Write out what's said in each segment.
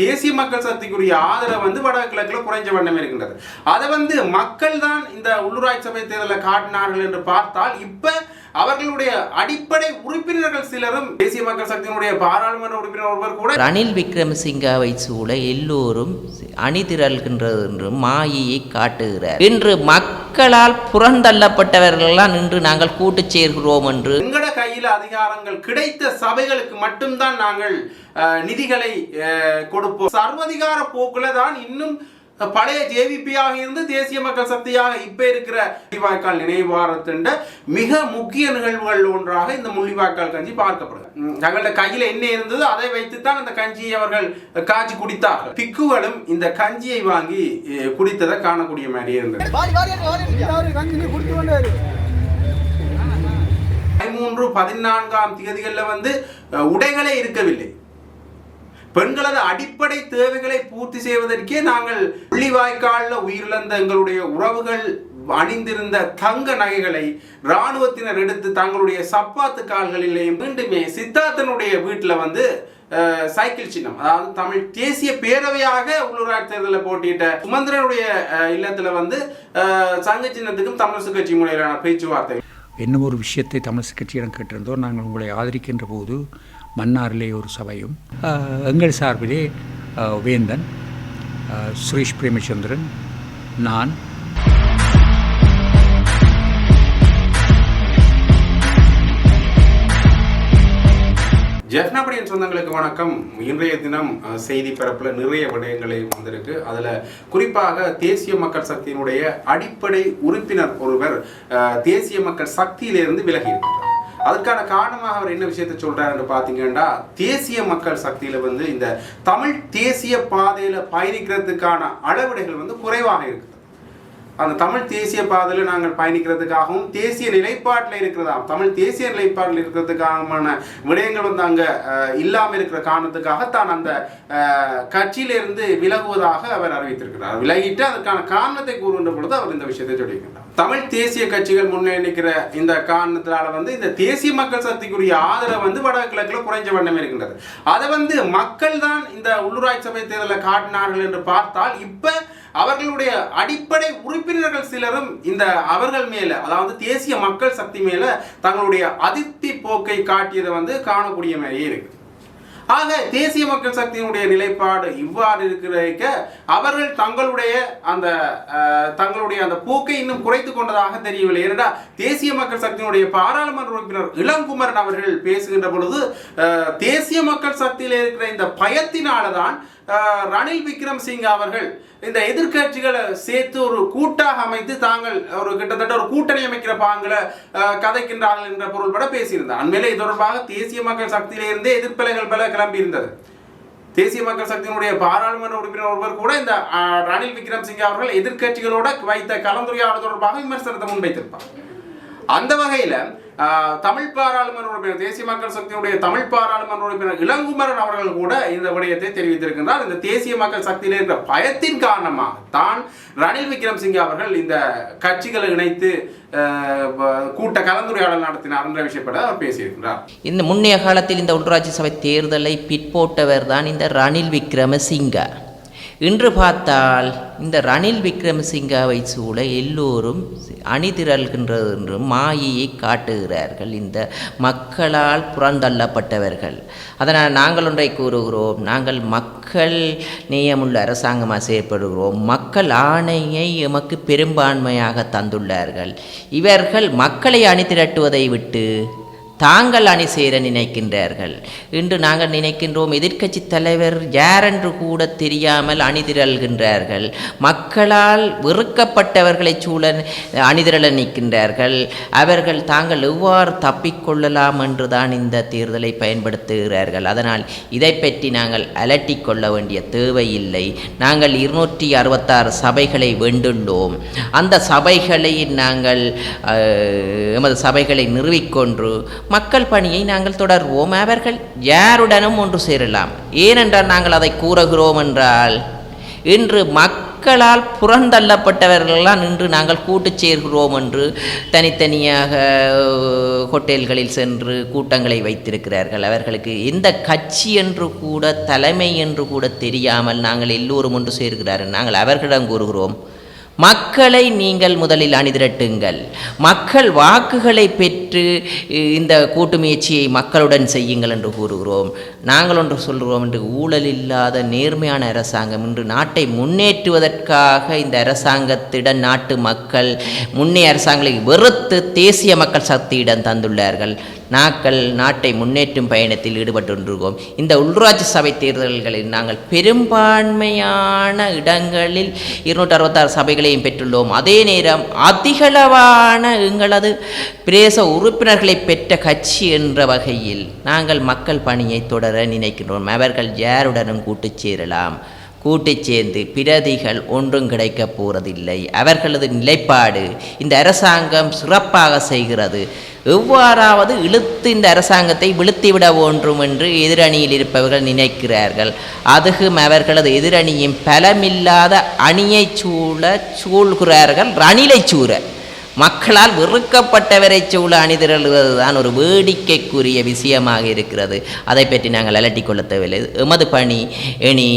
தேசிய மக்கள் சக்திக்குரிய ஆதரவு வந்து வடகிழக்கில் குறைஞ்ச வண்ணம் இருக்கின்றது. அதை வந்து மக்கள் தான் இந்த உள்ளூராட்சி சபை தேர்தலில் காட்டினார்கள் என்று பார்த்தால் இப்ப அவர்களுடைய அடிப்படை உறுப்பினர்கள் சிலரும் தேசிய மக்கள் சக்தியினுடைய பாராளுமன்ற உறுப்பினர் ஒருவர் கூட ரணில் விக்ரமசிங்காவை சூழ எல்லோரும் அணிதிரள்கின்றது என்று மாயையை காட்டுகிறார். இன்று மக்களால் புறந்தள்ளப்பட்டவர்கள்லாம் இன்று நாங்கள் கூட்டு சேர்கிறோம் என்று எங்கட கையில் அதிகாரங்கள் கிடைத்த சபைகளுக்கு மட்டும்தான் நாங்கள் நிதிகளை கொடுப்போம். சர்வதிகார போக்குல தான் இன்னும் பழைய ஜேவிபியாக இருந்து தேசிய மக்கள் சக்தியாக இப்ப இருக்கிற முள்ளிவாய்க்கால் நினைவாரத்தின் மிக முக்கிய நிகழ்வுகள் ஒன்றாக இந்த முள்ளிவாய்க்கால் கஞ்சி பார்க்கப்படுது. தங்களோட கையில என்ன இருந்ததோ அதை வைத்துத்தான் அந்த கஞ்சியை அவர்கள் காய்ச்சி குடித்தார்கள். பிக்குகளும் இந்த கஞ்சியை வாங்கி குடித்ததை காணக்கூடிய மாதிரி இருந்தது. 13-14 வந்து உடைகளே இருக்கவில்லை. பெண்களது அடிப்படை தேவைகளை பூர்த்தி செய்வதற்கே நாங்கள் முள்ளிவாய்க்காலில் உயிரிழந்த எங்களுடைய உறவுகள் அணிந்திருந்த தங்க நகைகளை இராணுவத்தினர் எடுத்து தங்களுடைய சப்பாத்து கால்களிலேயும் மீண்டுமே சித்தார்த்தனுடைய வீட்டில் வந்து சைக்கிள் சின்னம், அதாவது தமிழ் தேசிய பேரவையாக உள்ளூராட்சி தேர்தலில் போட்டியிட்ட சுமந்திரனுடைய இல்லத்தில் வந்து சங்க சின்னத்துக்கும் தமிழரசு கட்சி முறையிலான பேச்சுவார்த்தை. இன்னும் ஒரு விஷயத்தை தமிழரசு கட்சியிடம் கேட்டிருந்தோம். நாங்கள் உங்களை ஆதரிக்கின்ற போது மன்னாரிலே ஒரு சபையும் எங்கள் சார்பிலே வேந்தன், சுரேஷ் பிரேமச்சந்திரன், நான், ஜெஃப்னாபடியின் சொந்தங்களுக்கு வணக்கம். இன்றைய தினம் செய்தி பரப்பில் நிறைய விடயங்களை வந்திருக்கு. அதில் குறிப்பாக தேசிய மக்கள் சக்தியினுடைய அடிப்படை உறுப்பினர் ஒருவர் தேசிய மக்கள் சக்தியிலிருந்து விலகி இருக்கிறார். அதுக்கான காரணமாக அவர் என்ன விஷயத்தை சொல்றாருன்னு பார்த்தீங்கன்னா, தேசிய மக்கள் சக்தியில வந்து இந்த தமிழ் தேசிய பாதையில பயணிக்கிறதுக்கான அளவிடைகள் வந்து குறைவாக இருக்குது. அந்த தமிழ் தேசிய பாதையில் நாங்கள் பயணிக்கிறதுக்காகவும் தேசிய நிலைப்பாட்டில் இருக்கிறதாகவும் தமிழ் தேசிய நிலைப்பாட்டில் இருக்கிறதுக்காகமான விடயங்கள் வந்து அங்கே இல்லாமல் இருக்கிற காரணத்துக்காக தான் அந்த கட்சியிலிருந்து விலகுவதாக அவர் அறிவித்திருக்கிறார். விலகிட்டு அதற்கான காரணத்தை கூறுகின்ற பொழுது அவர் இந்த விஷயத்தை சொல்லியிருக்கிறார். தமிழ் தேசிய கட்சிகள் முன்னெடுக்கிற இந்த காரணத்தினால வந்து இந்த தேசிய மக்கள் சக்திக்குரிய ஆதரவு வந்து வடகிழக்கில் குறைஞ்ச வண்ணம் இருக்கின்றது. அதை வந்து மக்கள் தான் இந்த உள்ளூராட்சி சபை தேர்தலில் காட்டினார்கள் என்று பார்த்தால் இப்ப அவர்களுடைய அடிப்படை உறுப்பினர்கள் சிலரும் இந்த அவர்கள் மேல, அதாவது தேசிய மக்கள் சக்தி மேல தங்களுடைய அதிருப்தி போக்கை காட்டியதை வந்து காணக்கூடிய மாதிரியே இருக்கு. ஆக தேசிய மக்கள் சக்தியினுடைய நிலைப்பாடு இவ்வாறு இருக்கிற அவர்கள் தங்களுடைய அந்த போக்கை இன்னும் குறைத்து கொண்டதாக தெரியவில்லை. ஏனென்றா தேசிய மக்கள் சக்தியினுடைய பாராளுமன்ற உறுப்பினர் இளங்குமரன் அவர்கள் பேசுகின்ற பொழுது தேசிய மக்கள் சக்தியில் இருக்கிற இந்த பயத்தினால்தான் ரணில் விக்ரமசிங்க அவர்கள் இந்த எதிர்கட்சிகளை சேர்த்து ஒரு கூட்டாக அமைத்து தாங்கள் ஒரு கிட்டத்தட்ட ஒரு கூட்டணி அமைக்கிற பாங்களை கதைக்கின்றார்கள் என்ற பொருள்பட பேசியிருந்தார். அண்மையிலே இது தொடர்பாக தேசிய மக்கள் சக்தியிலிருந்தே எதிர்ப்பலைகள் பல கிளம்பி இருந்தது. தேசிய மக்கள் சக்தியினுடைய பாராளுமன்ற உறுப்பினர் ஒருவர் கூட இந்த ரணில் விக்ரமசிங்க அவர்கள் எதிர்கட்சிகளோட வைத்த கலந்துரையாடல் தொடர்பாக விமர்சனத்தை முன்வைத்திருப்பார். அந்த வகையில தமிழ் பாராளுமன்ற உறுப்பினர் தேசிய மக்கள் சக்தியினுடைய தமிழ் பாராளுமன்ற உறுப்பினர் இளங்குமரன் அவர்கள் கூட இந்த விடயத்தை தெரிவித்திருக்கின்றார். இந்த தேசிய மக்கள் சக்தியில் இருக்கிற பயத்தின் காரணமாக தான் ரணில் விக்ரமசிங்க அவர்கள் இந்த கட்சிகளை இணைத்து கூட்ட கலந்துரையாடல் நடத்தினார் என்ற விஷயப்பட அவர் பேசியிருக்கிறார். இந்த முன்னைய காலத்தில் இந்த உள்ளூராட்சி சபை தேர்தலை பிற்போட்டவர் தான் இந்த ரணில் விக்ரமசிங்கா. இன்று பார்த்தால் இந்த ரணில் விக்ரமசிங்காவை சூழ எல்லோரும் அணிதிரள்கின்றது என்று மாயையை காட்டுகிறார்கள் இந்த மக்களால் புறந்தள்ளப்பட்டவர்கள். அதனால் நாங்கள் ஒன்றை கூறுகிறோம், நாங்கள் மக்கள் நேயமுள்ள அரசாங்கமாக செயற்படுகிறோம். மக்கள் ஆணையை எமக்கு பெரும்பான்மையாக தந்துள்ளார்கள். இவர்கள் மக்களை அணிதிரட்டுவதை விட்டு தாங்கள் அணி சேர நினைக்கின்றார்கள். இன்று நாங்கள் நினைக்கின்றோம் எதிர்க்கட்சி தலைவர் யாரென்று கூட தெரியாமல் அணிதிரள்கின்றார்கள். மக்களால் வெறுக்கப்பட்டவர்களை சூழ அணிதிரள நிற்கின்றார்கள். அவர்கள் தாங்கள் எவ்வாறு தப்பிக்கொள்ளலாம் என்று தான் இந்த தேர்தலை பயன்படுத்துகிறார்கள். அதனால் இதை பற்றி நாங்கள் அலட்டிக் கொள்ள வேண்டிய தேவையில்லை. நாங்கள் 266 சபைகளை வென்றுள்ளோம். அந்த சபைகளை நாங்கள் எமது சபைகளை நிறுவிக்கொண்டு மக்கள் பணியை நாங்கள் தொடர்வோம். அவர்கள் யாருடனும் ஒன்று சேரலாம். ஏனென்றால் நாங்கள் அதை கூறுகிறோம் என்றால் இன்று மக்களால் புறந்தள்ளப்பட்டவர்களெல்லாம் இன்று நாங்கள் கூட்டுச் சேர்கிறோம் என்று தனித்தனியாக ஹோட்டல்களில் சென்று கூட்டங்களை வைத்திருக்கிறார்கள். அவர்களுக்கு எந்த கட்சி என்று கூட தலைமை என்று கூட தெரியாமல் நாங்கள் எல்லோரும் ஒன்று சேர்கிறார்கள். நாங்கள் அவர்களிடம் கூறுகிறோம், மக்களை நீங்கள் முதலில் அணிதிரட்டுங்கள், மக்கள் வாக்குகளை பெற்று இந்த கூட்டு முயற்சியை மக்களுடன் செய்யுங்கள் என்று கூறுகிறோம். நாங்கள் ஒன்று சொல்கிறோம், என்று ஊழல் இல்லாத நேர்மையான அரசாங்கம் இன்று நாட்டை முன்னேற்றுவதற்காக இந்த அரசாங்கத்திடம் நாட்டு மக்கள் முன்னே அரசாங்கங்களை வெறுத்து தேசிய மக்கள் சக்தியிடம் தந்துள்ளார்கள். நாட்டை முன்னேற்றும் பயணத்தில் ஈடுபட்டுருக்கோம். இந்த உள்ளூராட்சி சபை தேர்தல்களில் நாங்கள் பெரும்பான்மையான இடங்களில் 266 சபைகளையும் பெற்றுள்ளோம். அதே நேரம் அதிகளவான எங்களது பிரதேச உறுப்பினர்களை பெற்ற கட்சி என்ற வகையில் நாங்கள் மக்கள் பணியை தொடர நினைக்கின்றோம். அவர்கள் யாருடனும் கூட்டுச் சேரலாம். கூட்டிச் சேர்ந்து பிரதிகள் ஒன்றும் கிடைக்கப் போவதில்லை. அவர்களது நிலைப்பாடு இந்த அரசாங்கம் சிறப்பாக செய்கிறது, எவ்வாறாவது இழுத்து இந்த அரசாங்கத்தை வீழ்த்திவிட வேண்டும் என்று எதிரணியில் இருப்பவர்கள் நினைக்கிறார்கள். அதுவும் அவர்களது எதிரணியின் பலமில்லாத அணியை சூழ்கிறார்கள். ரணிலை சூற மக்களால் வெறுக்கப்பட்டவரை சூழ அணிதிரளுவதுதான் ஒரு வேடிக்கைக்குரிய விஷயமாக இருக்கிறது. அதை பற்றி நாங்கள் அலட்டிக் கொள்ள தேவையில்லை. எமது பணி இனி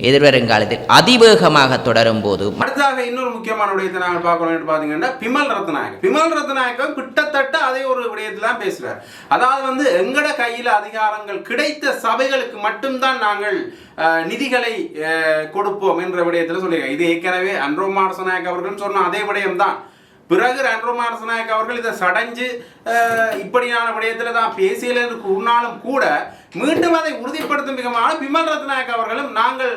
எதிர்வருங்காலத்தில் அதிவேகமாக தொடரும் போது. அடுத்ததாக இன்னொரு முக்கியமான விடயத்தை நாங்கள் பார்க்கணும். பார்த்தீங்கன்னா பிமல் ரத்நாயகம் கிட்டத்தட்ட அதே ஒரு விடயத்தில் தான் பேசுகிறார். அதாவது எங்கட கையில் அதிகாரங்கள் கிடைத்த சபைகளுக்கு மட்டும்தான் நாங்கள் நிதிகளை கொடுப்போம் என்ற விடயத்தில் சொல்லியிருக்காங்க. இது ஏற்கனவே அன்ரோ மாரசநாயக் அவர்கள் சொன்ன அதே விடயம்தான். பிறகு அன்ரோ மாரசநாயக் அவர்கள் இதை சடைஞ்சு இப்படியான விடயத்தில் தான் பேசியல என்று கூறினாலும் கூட மீண்டும் அதை உறுதிப்படுத்தும் விதமாக பிமல் ரத்நாயக் அவர்களும் நாங்கள்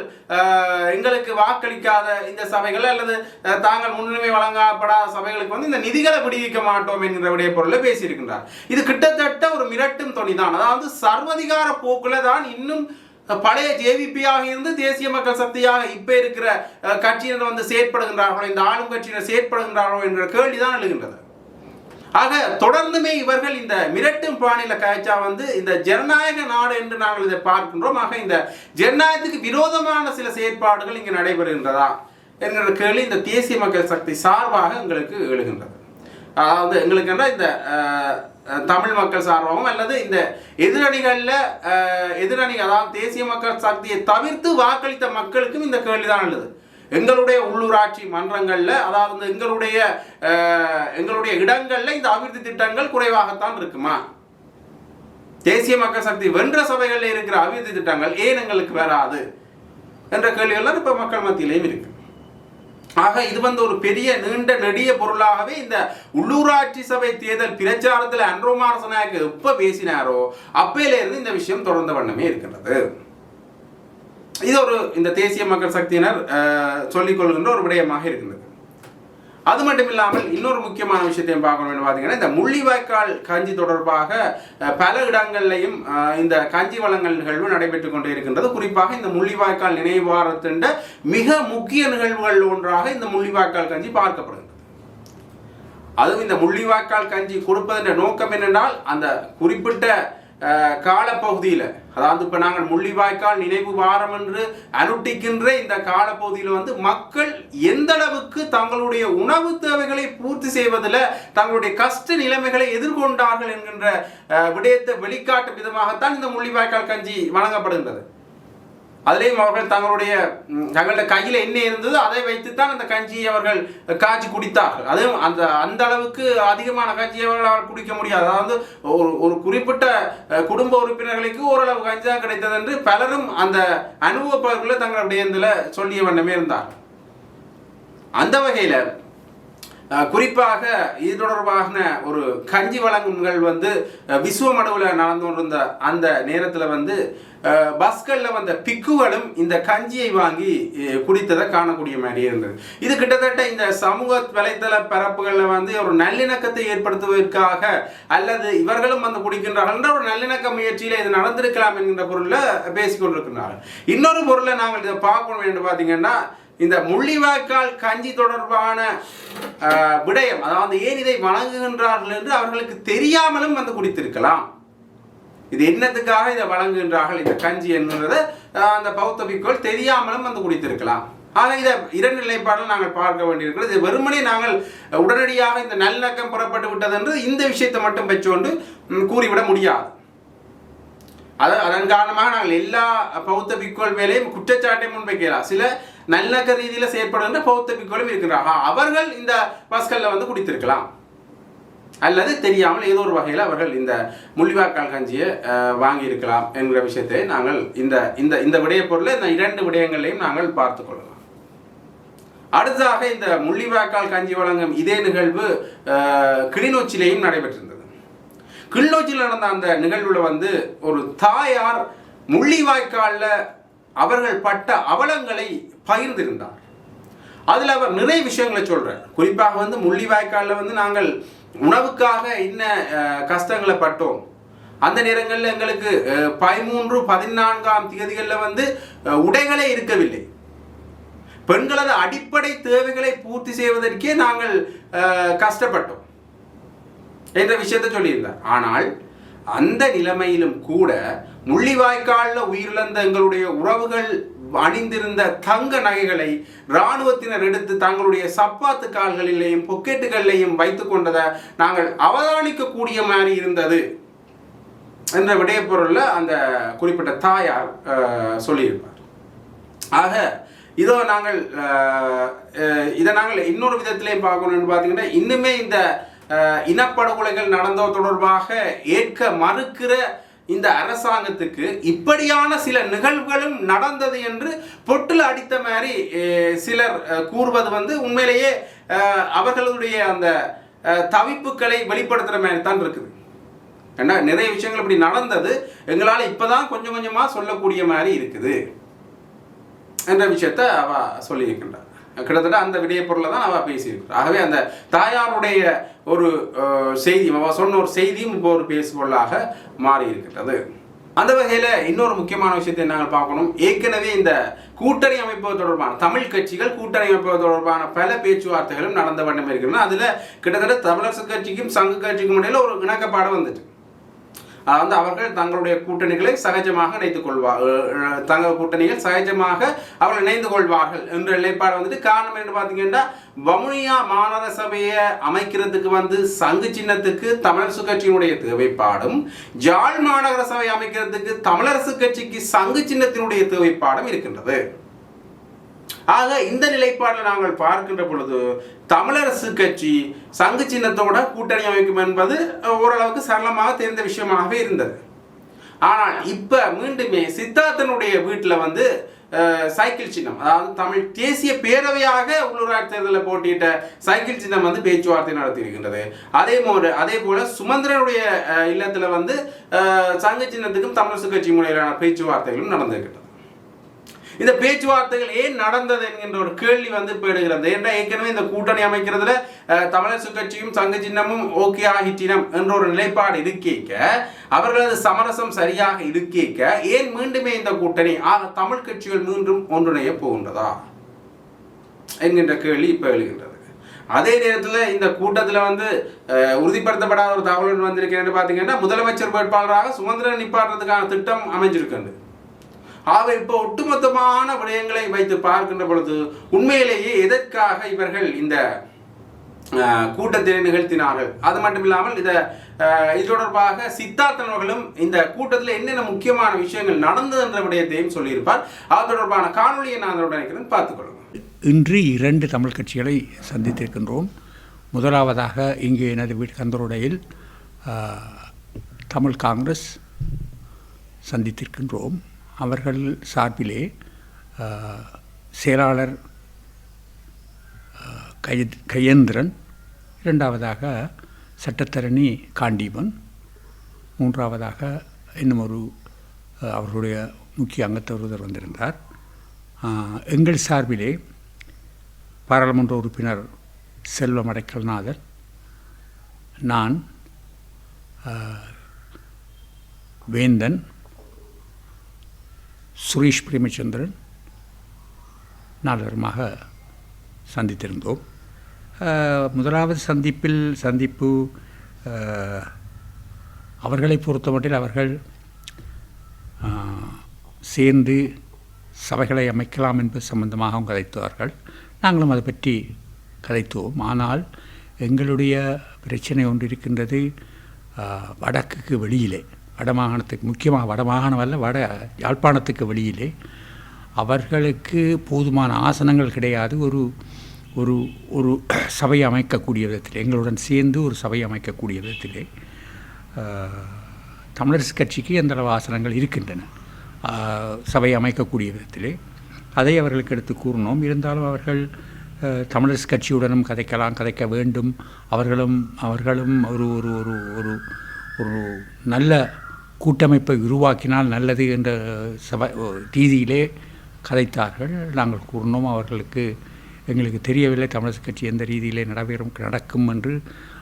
எங்களுக்கு வாக்களிக்காத இந்த சபைகள் அல்லது தாங்கள் முன்னுரிமை வழங்கப்படாத சபைகளுக்கு இந்த நிதிகளை விடுவிக்க மாட்டோம் என்கிற விடய பொருளை பேசியிருக்கின்றார். இது கிட்டத்தட்ட ஒரு மிரட்டும் தொனிதான். அதாவது சர்வதிகார போக்குல தான் இன்னும் பழைய ஜேவிபியாக இருந்து தேசிய மக்கள் சக்தியாக இப்ப இருக்கிற கட்சியினர் செயற்படுகின்றார்களோ, இந்த ஆளும் கட்சியினர் செயற்படுகின்றார்களோ என்ற கேள்விதான் எழுகின்றது. ஆக தொடர்ந்துமே இவர்கள் இந்த மிரட்டும் பாணியில காய்ச்சா இந்த ஜனநாயக நாடு என்று நாங்கள் இதை பார்க்கின்றோம். ஆக இந்த ஜனநாயகத்துக்கு விரோதமான சில செயற்பாடுகள் இங்கு நடைபெறுகின்றதா என்கிற கேள்வி இந்த தேசிய மக்கள் சக்தி சார்பாக எங்களுக்கு எழுகின்றது. அதாவது எங்களுக்கு இந்த தமிழ் மக்கள் சார்பாகவும் அல்லது இந்த எதிரணி அதாவது தேசிய மக்கள் சக்தியை தவிர்த்து வாக்களித்த மக்களுக்கும் இந்த கேள்விதான் எழுது. எங்களுடைய உள்ளூராட்சி மன்றங்கள்ல அதாவது எங்களுடைய இடங்கள்ல இந்த அபிவிருத்தி திட்டங்கள் குறைவாகத்தான் இருக்குமா? தேசிய மக்கள் சக்தி வென்ற சபைகளில் இருக்கிற அபிவிருத்தி திட்டங்கள் ஏன் எங்களுக்கு வராது என்ற கேள்விகள்லாம் இப்ப மக்கள் மத்தியிலையும் இருக்கு. ஆக இது ஒரு பெரிய நீண்ட நெடிய பொருளாகவே இந்த உள்ளூராட்சி சபை தேர்தல் பிரச்சாரத்தில் அன்ரோ மாரசநாயக் எப்ப பேசினாரோ அப்பையில இருந்து இந்த விஷயம் தொடர்ந்த வண்ணமே இருக்கின்றது. இது இந்த தேசிய மக்கள் சக்தியினர் சொல்லிக் கொள்கின்ற ஒரு விடயமாக இருக்கின்றது. அது மட்டும் இல்லாமல் இன்னொரு முக்கியமான விஷயத்தையும் பார்க்கணும். பார்த்தீங்கன்னா இந்த முள்ளிவாய்க்கால் கஞ்சி தொடர்பாக பல இடங்கள்லையும் இந்த கஞ்சி வழங்கல் நிகழ்வு நடைபெற்றுக் கொண்டே இருக்கின்றது. குறிப்பாக இந்த முள்ளிவாய்க்கால் நினைவாரத்தின் மிக முக்கிய நிகழ்வுகள் ஒன்றாக இந்த முள்ளிவாய்க்கால் கஞ்சி பார்க்கப்படுகிறது. அதுவும் இந்த முள்ளிவாய்க்கால் கஞ்சி கொடுப்பதன் நோக்கம் என்னென்றால் அந்த குறிப்பிட்ட காலப்பகுதியில், அதாவது இப்ப நாங்கள் முள்ளிவாய்க்கால் நினைவு வாரம் என்று அனுட்டிக்கின்ற இந்த காலப்பகுதியில் மக்கள் எந்த அளவுக்கு தங்களுடைய உணவு தேவைகளை பூர்த்தி செய்வதில் தங்களுடைய கஷ்ட நிலைமைகளை எதிர்கொண்டார்கள் என்கின்ற விடயத்தை வெளிக்காட்டும் விதமாகத்தான் இந்த முள்ளிவாய்க்கால் கஞ்சி வழங்கப்படுகின்றது. அதிலேயும் அவர்கள் தங்களுடைய கையில் என்ன இருந்ததோ அதை வைத்துத்தான் அந்த கஞ்சியை அவர்கள் காய்ச்சி குடித்தார்கள். அதுவும் அந்த அளவுக்கு அதிகமான கஞ்சியை அவர்களால் குடிக்க முடியாது. அதாவது ஒரு குறிப்பிட்ட குடும்ப உறுப்பினர்களுக்கு ஓரளவு கஞ்சி தான் கிடைத்தது என்று பலரும் அந்த அனுபவப்பவர்களை தங்களுடைய இதில் சொல்லிய வண்ணமே இருந்தார்கள். அந்த வகையில் குறிப்பாக இது தொடர்பான ஒரு கஞ்சி வழங்கும் நிகழ்வு விஸ்வமடுவில் நடந்து கொண்டிருந்த அந்த நேரத்தில் பஸ்களில் பிக்குகளும் இந்த கஞ்சியை வாங்கி குடித்ததை காணக்கூடிய மாதிரி இருந்தது. இது கிட்டத்தட்ட இந்த சமூக வலைத்தள பரப்புகளில் ஒரு நல்லிணக்கத்தை ஏற்படுத்துவதற்காக அல்லது இவர்களும் குடிக்கின்றார்கள் என்ற ஒரு நல்லிணக்க முயற்சியில் இது நடந்திருக்கலாம் என்கின்ற பொருளில் பேசிக்கொண்டிருக்கிறார்கள். இன்னொரு பொருளை நாங்கள் இதை பார்க்கணும் என்று பார்த்தீங்கன்னா, இந்த முள்ளிவாய்க்கால் கஞ்சி தொடர்பான விடயம், அதாவது ஏன் இதை வழங்குகின்றார்கள் என்று அவர்களுக்கு தெரியாமலும் குடித்திருக்கலாம். இது என்னத்துக்காக இதை வழங்குகின்றார்கள் இந்த கஞ்சி என்கிறத அந்த பௌத்த பிக்குகள் தெரியாமலும் குடித்திருக்கலாம். ஆனால் இதை இரண்டு நிலைப்பாடில் நாங்கள் பார்க்க வேண்டியிருக்கிறது. இது வெறுமனே நாங்கள் உடனடியாக இந்த நல்லிணக்கம் புறப்பட்டு விட்டது என்று இந்த விஷயத்தை மட்டும் வச்சுக்கொண்டு கூறிவிட முடியாது. அதன் காரணமாக நாங்கள் எல்லா பௌத்த பிக்குகள் மேலேயும் குற்றச்சாட்டை முன்வைக்கலாம். சில நல்லிணக்க ரீதியில் செயற்படுகின்ற பௌத்த பிக்குகளும் இருக்கிறார்கள். அவர்கள் இந்த பஸ்களில் வந்து குடித்திருக்கலாம், அல்லது தெரியாமல் ஏதோ ஒரு வகையில் அவர்கள் இந்த முள்ளிவாய்க்கால் கஞ்சியை வாங்கியிருக்கலாம் என்கிற விஷயத்தை நாங்கள் இந்த இந்த இந்த விடய பொருளை இந்த இரண்டு விடயங்களையும் நாங்கள் பார்த்து கொள்ளலாம். அடுத்ததாக இந்த முள்ளிவாய்க்கால் கஞ்சி வழங்கும் இதே நிகழ்வு கிளிநொச்சியிலேயும் நடைபெற்றிருந்தது. கிளிநொச்சியில் நடந்த அந்த நிகழ்வில் வந்து ஒரு தாயார் முள்ளிவாய்க்காலில் அவர்கள் பட்ட அவலங்களை பகிர்ந்திருந்தார். அதில் அவர் நிறைய விஷயங்களை சொல்கிறார். குறிப்பாக வந்து முள்ளிவாய்க்காலில் வந்து நாங்கள் உணவுக்காக என்ன கஷ்டங்களை பட்டோம், அந்த நேரங்களில் எங்களுக்கு 13, 14ஆம் தேதிகளில் வந்து உடைகளே இருக்கவில்லை, பெண்களது அடிப்படை தேவைகளை பூர்த்தி செய்வதற்கே நாங்கள் கஷ்டப்பட்டோம் என்ற விஷயத்தை சொல்லியிருந்தார். ஆனால் அந்த நிலைமையிலும் கூட முள்ளிவாய்க்காலில் உயிரிழந்த எங்களுடைய உறவுகள் அணிந்திருந்த தங்க நகைகளை இராணுவத்தினர் எடுத்து தங்களுடைய சப்பாத்து கால்களிலேயும் பொக்கெட்டுகளிலேயும் வைத்துக் கொண்டதை நாங்கள் அவதானிக்கக்கூடிய மாதிரி இருந்தது என்ற விடயப்பொருளில் அந்த குறிப்பிட்ட தாயார் சொல்லியிருப்பார். ஆக இதை நாங்கள் இன்னொரு விதத்திலையும் பார்க்கணும்னு பார்த்தீங்கன்னா, இன்னுமே இந்த இனப்படுகொலைகள் நடந்தது தொடர்பாக ஏற்க மறுக்கிற இந்த அரசாங்கத்துக்கு இப்படியான சில நிகழ்வுகளும் நடந்தது என்று பொட்டில் அடித்த மாதிரி சிலர் கூறுவது வந்து உண்மையிலேயே அவர்களுடைய அந்த தவிப்புகளை வெளிப்படுத்துகிற மாதிரி தான் இருக்குது. ஏன்னா நிறைய விஷயங்கள் இப்படி நடந்தது, எங்களால் இப்போதான் கொஞ்சம் கொஞ்சமாக சொல்லக்கூடிய மாதிரி இருக்குது என்ற விஷயத்தை அவ சொல்லியிருக்கின்றார். கிட்டத்தட்ட அந்த விடய பொருளை தான் அவள் பேசியிருக்கிறார். ஆகவே அந்த தாயாருடைய ஒரு செய்தி, அவள் சொன்ன ஒரு செய்தியும் இப்போ ஒரு பேசுபொருளாக மாறி இருக்கின்றது. அந்த வகையில் இன்னொரு முக்கியமான விஷயத்தை நாங்கள் பார்க்கணும். ஏற்கனவே இந்த கூட்டணி அமைப்பது தொடர்பான தமிழ் கட்சிகள் கூட்டணி அமைப்பது தொடர்பான பல பேச்சுவார்த்தைகளும் நடந்த வண்ணம் இருக்கின்றன. அதில் கிட்டத்தட்ட தமிழரசு கட்சிக்கும் சங்க கட்சிக்கும் இடையில் ஒரு இணக்கப்பாடு வந்துட்டு, வந்து அவர்கள் தங்களுடைய கூட்டணிகளை சகஜமாக இணைத்துக் கொள்வார்கள், தங்கள் கூட்டணிகள் சகஜமாக அவர்கள் இணைந்து கொள்வார்கள் என்ற நிலைப்பாடு வந்துட்டு. காரணம் என்று பார்த்தீங்கன்னா, வவுனியா மாநகர சபையை அமைக்கிறதுக்கு வந்து சங்கு சின்னத்துக்கு தமிழரசு கட்சியினுடைய தேவைப்பாடும், ஜாழ் மாநகர சபை அமைக்கிறதுக்கு தமிழரசு கட்சிக்கு சங்கு சின்னத்தினுடைய தேவைப்பாடும் இருக்கின்றது. ஆக இந்த நிலைப்பாட்டில் நாங்கள் பார்க்கின்ற பொழுது தமிழரசு கட்சி சங்கு சின்னத்தோட கூட்டணி அமைக்கும் என்பது ஓரளவுக்கு சரளமாக தெரிந்த விஷயமாகவே இருந்தது. ஆனால் இப்ப மீண்டுமே சித்தார்த்தனுடைய வீட்டில் வந்து சைக்கிள் சின்னம், அதாவது தமிழ் தேசிய பேரவையாக உள்ளூராட்சி தேர்தலில் போட்டியிட்ட சைக்கிள் சின்னம் வந்து பேச்சுவார்த்தை நடத்தி இருக்கின்றது. அதே போல சுமந்திரனுடைய இல்லத்தில் வந்து சங்கு சின்னத்துக்கும் தமிழரசு கட்சி முறையிலான பேச்சுவார்த்தைகளும் நடந்திருக்கின்றது. இந்த பேச்சுவார்த்தைகள் ஏன் நடந்தது என்கின்ற ஒரு கேள்வி வந்து போயிடுகிறது. ஏன்னா ஏற்கனவே இந்த கூட்டணி அமைக்கிறதுல தமிழரசு கட்சியும் சங்க சின்னமும் ஓகே ஆகிட்டினம் என்ற ஒரு நிலைப்பாடு இருக்கேக்க, அவர்களது சமரசம் சரியாக இருக்கேக்க, ஏன் மீண்டுமே இந்த கூட்டணி தமிழ் கட்சிகள் மீண்டும் ஒன்றிணைய போகின்றதா என்கின்ற கேள்வி இப்போ எழுகின்றது. அதே நேரத்தில் இந்த கூட்டத்தில் வந்து உறுதிப்படுத்தப்படாத ஒரு தகவல் வந்திருக்கேன்னு பார்த்தீங்கன்னா, முதலமைச்சர் வேட்பாளராக சுமந்திரன் நிப்பாட்டுறதுக்கான திட்டம் அமைஞ்சிருக்கின்றது. ஆக இப்போ ஒட்டுமொத்தமான விடயங்களை வைத்து பார்க்கின்ற பொழுது உண்மையிலேயே எதற்காக இவர்கள் இந்த கூட்டத்தை நிகழ்த்தினார்கள், அது மட்டும் இல்லாமல் இது தொடர்பாக சித்தார்த்தனவர்களும் இந்த கூட்டத்தில் என்னென்ன முக்கியமான விஷயங்கள் நடந்தது என்ற விடயத்தையும் சொல்லியிருப்பார். அது தொடர்பான காணொலியை நான் நினைக்கிறேன், பார்த்துக்கொள்ளுங்கள். இன்று 2 தமிழ் கட்சிகளை சந்தித்திருக்கின்றோம். முதலாவதாக இங்கே எனது வீட்டு கந்தருடையில் தமிழ் காங்கிரஸ் சந்தித்திருக்கின்றோம். அவர்கள் சார்பிலே செயலாளர் கையேந்திரன், இரண்டாவதாக சட்டத்தரணி காண்டீபன், மூன்றாவதாக இன்னும் ஒரு அவர்களுடைய முக்கிய அங்கத்தவர் வந்திருந்தார். எங்கள் சார்பிலே பாராளுமன்ற உறுப்பினர் செல்வம் அடைக்கல்நாதன், நான், வேந்தன், சுரேஷ் பிரேமச்சந்திரன் நால்வருமாக சந்தித்திருந்தோம். முதலாவது சந்திப்பு அவர்களை பொறுத்தமட்டில் அவர்கள் சேர்ந்து சபைகளை அமைக்கலாம் என்பது சம்பந்தமாக கதைத்தார்கள். நாங்களும் அதை பற்றி கதைத்தோம். ஆனால் எங்களுடைய பிரச்சனை ஒன்று இருக்கின்றது. வடக்குக்கு வெளியிலே, வடமாகாணத்துக்கு, முக்கியமாக வடமாகாணம் அல்ல, யாழ்ப்பாணத்துக்கு வெளியிலே அவர்களுக்கு போதுமான ஆசனங்கள் கிடையாது. ஒரு ஒரு சபை அமைக்கக்கூடிய விதத்தில், எங்களுடன் சேர்ந்து ஒரு சபை அமைக்கக்கூடிய விதத்திலே தமிழரசு கட்சிக்கு எந்தளவு ஆசனங்கள் இருக்கின்றன சபை அமைக்கக்கூடிய விதத்திலே. அதை அவர்களுக்கு எடுத்து கூறினோம். இருந்தாலும் அவர்கள் தமிழரசு கட்சியுடனும் கதைக்க வேண்டும், அவர்களும் ஒரு ஒரு ஒரு ஒரு ஒரு நல்ல கூட்டமைப்பை உருவாக்கினால் நல்லது என்ற ரீதியிலே கதைத்தார்கள். நாங்கள் கூறினோம், எங்களுக்கு தெரியவில்லை தமிழரசு கட்சி எந்த ரீதியிலே நடக்கும் என்று,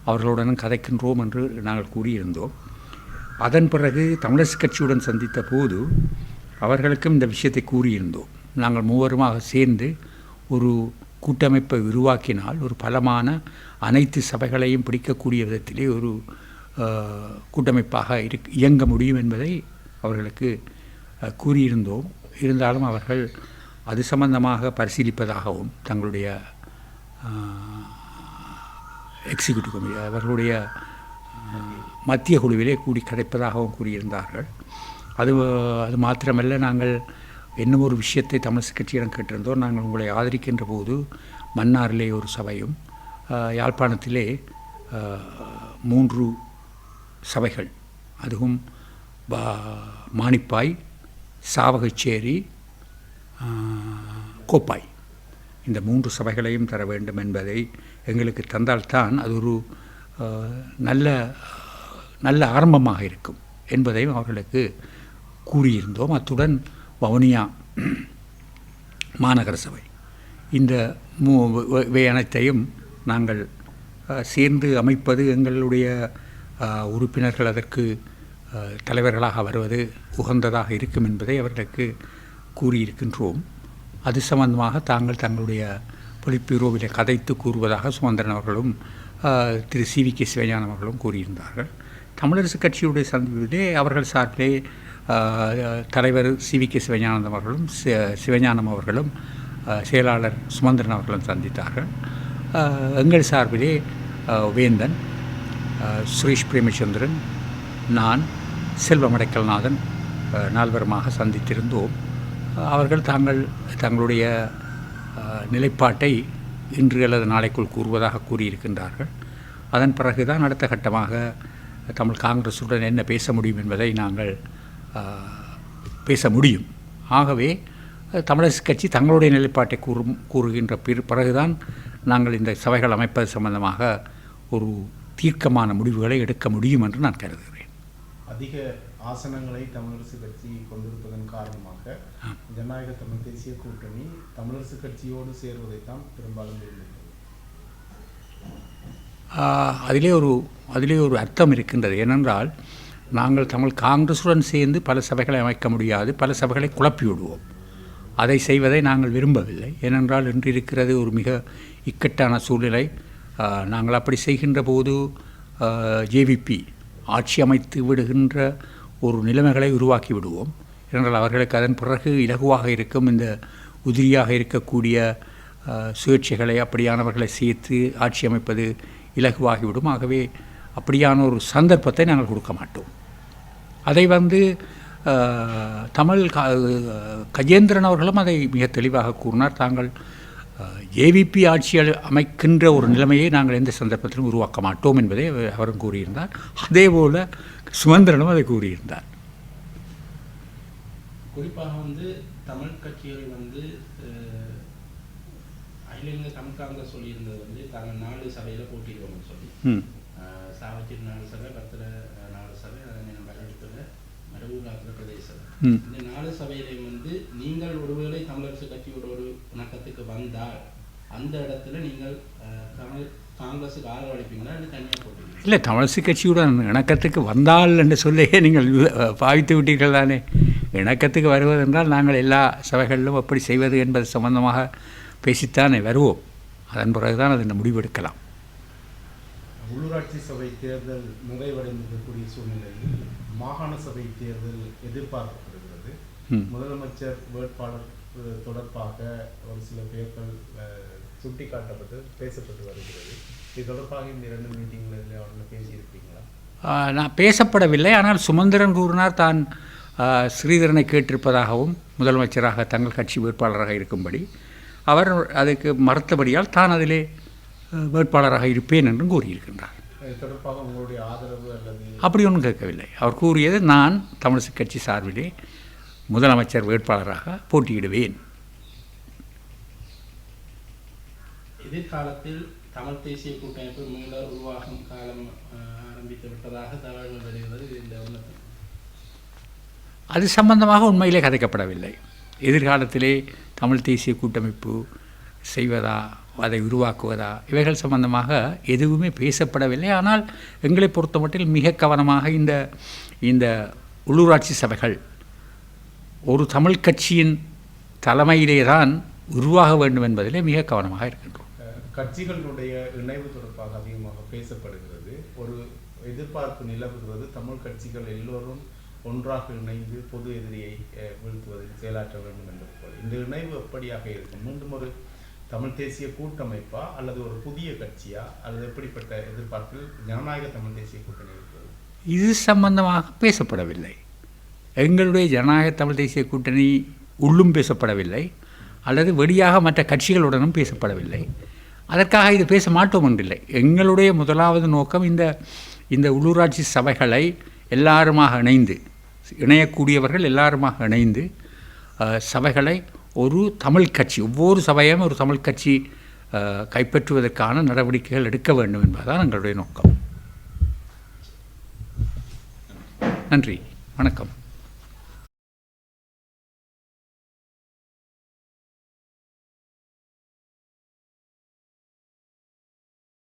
அவர்களுடனும் கதைக்கின்றோம் என்று நாங்கள் கூறியிருந்தோம். அதன் பிறகு தமிழரசு கட்சியுடன் சந்தித்த போது அவர்களுக்கும் இந்த விஷயத்தை கூறியிருந்தோம். நாங்கள் மூவருமாக சேர்ந்து ஒரு கூட்டமைப்பை உருவாக்கினால் ஒரு பலமான அனைத்து சபைகளையும் பிடிக்கக்கூடிய விதத்திலே ஒரு கூட்டமைப்பாக இயங்க முடியும் என்பதை அவர்களுக்கு கூறியிருந்தோம். இருந்தாலும் அவர்கள் அது சம்பந்தமாக பரிசீலிப்பதாகவும் தங்களுடைய எக்ஸிக்யூட்டிவ் கமிட்டி, அவர்களுடைய மத்திய குழுவிலே கூடி கிடைப்பதாகவும் கூறியிருந்தார்கள். அது மாத்திரமல்ல, நாங்கள் இன்னும் ஒரு விஷயத்தை தமிழரசு கட்சியிடம் கேட்டிருந்தோம். நாங்கள் உங்களை ஆதரிக்கின்ற போது மன்னாரிலே ஒரு சபையும், யாழ்ப்பாணத்திலே 3 சபைகள், அதுவும் மானிப்பாய், சாவகச்சேரி, கோப்பாய், இந்த 3 சபைகளையும் தர வேண்டும் என்பதை எங்களுக்கு தந்தால்தான் அது ஒரு நல்ல ஆரம்பமாக இருக்கும் என்பதையும் அவர்களுக்கு கூறியிருந்தோம். அத்துடன் வவுனியா மாநகர சபை, இந்த அனைத்தையும் நாங்கள் சேர்ந்து அமைப்பது, எங்களுடைய உறுப்பினர்கள் அதற்கு தலைவர்களாக வருவது உகந்ததாக இருக்கும் என்பதை அவர்களுக்கு கூறியிருக்கின்றோம். அது சம்பந்தமாக தங்களுடைய பொலிட்பீரோவிலே கதைத்து கூறுவதாக சுமந்திரன் அவர்களும் திரு CVK சிவஞானம் அவர்களும் கூறியிருந்தார்கள். தமிழரசு கட்சியுடைய சந்திப்பிலே அவர்கள் சார்பிலே தலைவர் CVK சிவஞானம் அவர்களும் செயலாளர் சுமந்திரன் அவர்களும் சந்தித்தார்கள். எங்கள் சார்பிலே வேந்தன், சுரேஷ் பிரேமச்சந்திரன், நான், செல்வம் அடைக்கல்நாதன் 4 சந்தித்திருந்தோம். அவர்கள் தங்களுடைய நிலைப்பாட்டை இன்று அல்லது நாளைக்குள் கூறுவதாக கூறியிருக்கின்றார்கள். அதன் பிறகுதான் அடுத்த கட்டமாக தமிழ் காங்கிரசுடன் என்ன பேச முடியும் என்பதை நாங்கள் பேச முடியும். ஆகவே தமிழரசு கட்சி தங்களுடைய நிலைப்பாட்டை கூறுகின்ற பிறகுதான் நாங்கள் இந்த சபைகள் அமைப்பது சம்பந்தமாக ஒரு தீர்க்கமான முடிவுகளை எடுக்க முடியும் என்று நான் கருதுகிறேன். அதிக ஆசனங்களை தமிழரசு கட்சி கொண்டிருப்பதன் காரணமாக ஜனநாயக தமிழ் தேசிய கூட்டணி தமிழரசு கட்சியோடு சேர்வதைத்தான் பெரும்பாலும் விரும்புகிறது. அதிலே ஒரு அர்த்தம் இருக்கின்றது. ஏனென்றால் நாங்கள் தமிழ் காங்கிரசுடன் சேர்ந்து பல சபைகளை அமைக்க முடியாது, பல சபைகளை குழப்பி விடுவோம். அதை செய்வதை நாங்கள் விரும்பவில்லை. ஏனென்றால் இன்று இருக்கிறது ஒரு மிக இக்கட்டான சூழ்நிலை. நாங்கள் அப்படி செய்கின்ற போது JVP ஆட்சி அமைத்து விடுகின்ற ஒரு நிலைமைகளை உருவாக்கி விடுவோம். ஏனென்றால் அவர்களுக்கு அதன் பிறகு இலகுவாக இருக்கும் இந்த உதிரியாக இருக்கக்கூடிய சுயேட்சைகளை, அப்படியானவர்களை சேர்த்து ஆட்சி அமைப்பது இலகுவாகிவிடும். ஆகவே அப்படியான ஒரு சந்தர்ப்பத்தை நாங்கள் கொடுக்க மாட்டோம். அதை கஜேந்திரன் அவர்களும் அதை மிக தெளிவாக கூறினார். தாங்கள் JVP ஆட்சிகள் அமைக்கின்ற ஒரு நிலைமையை நாங்கள் எந்த சந்தர்ப்பத்திலும் உருவாக்க மாட்டோம் என்பதை அவரும் கூறியிருந்தார். அதேபோல் சுமந்திரனும் அதை கூறியிருந்தார். குறிப்பாக தமிழ் கட்சிகள் அகில இந்திய தமிழ் காங்கிரஸ் சொல்லியிருந்தது தாங்கள் 4 சபையில் போட்டிடுவோம்னு சொல்லி, சாவச்சேரி 4 சபை, பத்திர 4 சபை, மரபூராத்திர பிரதேச சபை. இந்த 4 சபையிலையும் நீங்கள் ஒருவேளை தமிழரசு கட்சியோட ஒரு இணக்கத்துக்கு வந்தால் அந்த இடத்துல நீங்கள் காங்கிரஸுக்கு ஆதரவு அளிப்பீங்களா இல்லை தனியாக போட்டீங்க? இல்லை, தமிழரசு கட்சியுடன் இணக்கத்துக்கு வந்தால் என்று சொல்லையே நீங்கள் பாவித்து விட்டீர்கள் தானே. இணக்கத்துக்கு வருவதென்றால் நாங்கள் எல்லா சபைகளிலும் அப்படி செய்வது என்பது சம்பந்தமாக பேசித்தானே வருவோம். அதன் பிறகுதான் அதை முடிவெடுக்கலாம். உள்ளூராட்சி சபை தேர்தல் நிறைவடைந்திருக்கக்கூடிய சூழ்நிலையில் மாகாண சபை தேர்தல் எதிர்பார்க்கப்படுகிறது. முதலமைச்சர் வேட்பாளர் தொடர்பாக ஒரு சில பேர்கள் சுட்டிக்காட்டப்பட்டு பேசப்பட்டு வருகிறது. இது தொடர்பாக இந்த 2 மீட்டிங்கில் பேசியிருக்கீங்களா? நான் பேசப்படவில்லை. ஆனால் சுமந்திரன் கூறினார் தான் ஸ்ரீதரனை கேட்டிருப்பதாகவும் முதலமைச்சராக தங்கள் கட்சி வேட்பாளராக இருக்கும்படி. அவர் அதுக்கு மறுத்தபடியால் தான் அதிலே வேட்பாளராக இருப்பேன் என்றும் கூறியிருக்கின்றார். இது தொடர்பாக உங்களுடைய ஆதரவு அல்லது அப்படி ஒன்றும் கேட்கவில்லை. அவர் கூறியது நான் தமிழிசை கட்சி சார்பிலே முதலமைச்சர் வேட்பாளராக போட்டியிடுவேன். எதிர்காலத்தில் தமிழ் தேசிய கூட்டமைப்பு மீள உருவாகும் காலம் ஆரம்பித்து விட்டதாக தகவல்கள் வருகிறது. இந்த உணர்வு அது சம்பந்தமாக உண்மையிலே கதைக்கப்படவில்லை. எதிர்காலத்திலே தமிழ் தேசிய கூட்டமைப்பு செய்வதா, அதை உருவாக்குவதா, இவைகள் சம்பந்தமாக எதுவுமே பேசப்படவில்லை. ஆனால் எங்களை பொறுத்தமட்டில் மிக கவனமாக இந்த உள்ளூராட்சி சபைகள் ஒரு தமிழ் கட்சியின் தலைமையிலே தான் உருவாக வேண்டும் என்பதிலே மிக கவனமாக இருக்கின்றோம். கட்சிகளுடைய இணைவு தொடர்பாக அதிகமாக பேசப்படுகிறது. ஒரு எதிர்பார்ப்பு நிலவுகிறது, தமிழ் கட்சிகள் எல்லோரும் ஒன்றாக இணைந்து பொது எதிரியை வீழ்த்துவதில் செயலாற்ற வேண்டும் என்பது போல. இந்த இணைவு எப்படியாக இருக்கும்? மீண்டும் ஒரு தமிழ் தேசிய கூட்டமைப்பா அல்லது ஒரு புதிய கட்சியா அல்லது எப்படிப்பட்ட எதிர்பார்ப்பில் ஜனநாயக தமிழ் தேசிய கூட்டணி இருக்கிறது? இது சம்பந்தமாக பேசப்படவில்லை. எங்களுடைய ஜனநாயக தமிழ் தேசிய கூட்டணி உள்ளும் பேசப்படவில்லை, அல்லது வெளியாக மற்ற கட்சிகளுடனும் பேசப்படவில்லை. அதற்காக இது பேச மாட்டோம் என்றில்லை. எங்களுடைய முதலாவது நோக்கம் இந்த உள்ளூராட்சி சபைகளை எல்லாருமாக இணைந்து, இணையக்கூடியவர்கள் எல்லாருமாக இணைந்து சபைகளை ஒரு தமிழ் கட்சி, ஒவ்வொரு சபையும் ஒரு தமிழ் கட்சி கைப்பற்றுவதற்கான நடவடிக்கைகள் எடுக்க வேண்டும் என்பதுதான் எங்களுடைய நோக்கம். நன்றி, வணக்கம்.